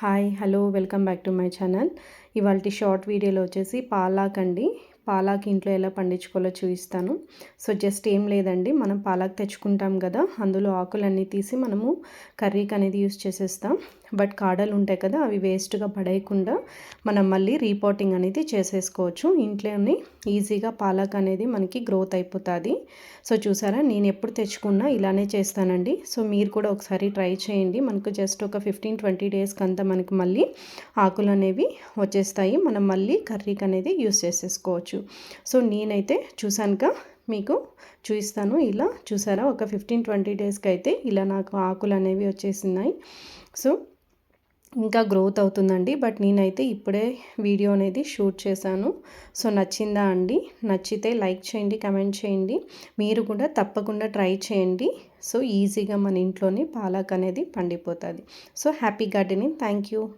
Hi hello welcome back to my channel. ఇవాల్టి short వీడియోలో వచ్చేసి పాలాక్ అండి. పాలాక్ ఇంట్లో ఎలా పండించుకోవాలో చూపిస్తాను. సో జస్ట్ ఏం లేదండి, మనం పాలాక్ తెచ్చుకుంటాం కదా, అందులో ఆకులన్నీ తీసి మనము కర్రీకి అనేది యూస్ చేసేస్తాం. బట్ కాడలు ఉంటాయి కదా, అవి వేస్ట్గా పడేయకుండా మనం మళ్ళీ రీపాటింగ్ అనేది చేసేసుకోవచ్చు. ఇంట్లోనే ఈజీగా పాలాక్ అనేది మనకి గ్రోత్ అయిపోతుంది. సో చూసారా, నేను ఎప్పుడు తెచ్చుకున్నా ఇలానే చేస్తానండి. సో మీరు కూడా ఒకసారి ట్రై చేయండి. మనకు జస్ట్ ఒక 15-20 డేస్కి అంతా మనకి మళ్ళీ ఆకులు అనేవి వచ్చేస్తాయి. మనం మళ్ళీ కర్రీకి అనేది యూస్ చేసేసుకోవచ్చు. సో నేనైతే చూసానుగా మీకు చూపిస్తాను. ఇలా చూసారా, ఒక 15-20 డేస్కి అయితే ఇలా నాకు ఆకులు అనేవి వచ్చేసినాయి. సో ఇంకా గ్రోత్ అవుతుందండి. బట్ నేనైతే ఇప్పుడే వీడియో అనేది షూట్ చేశాను. సో నచ్చిందా అండి? నచ్చితే లైక్ చేయండి, కమెంట్ చేయండి. మీరు కూడా తప్పకుండా ట్రై చేయండి. సో ఈజీగా మన ఇంట్లోనే పాలాక్ అనేది పండిపోతుంది. So happy gardening. Thank you.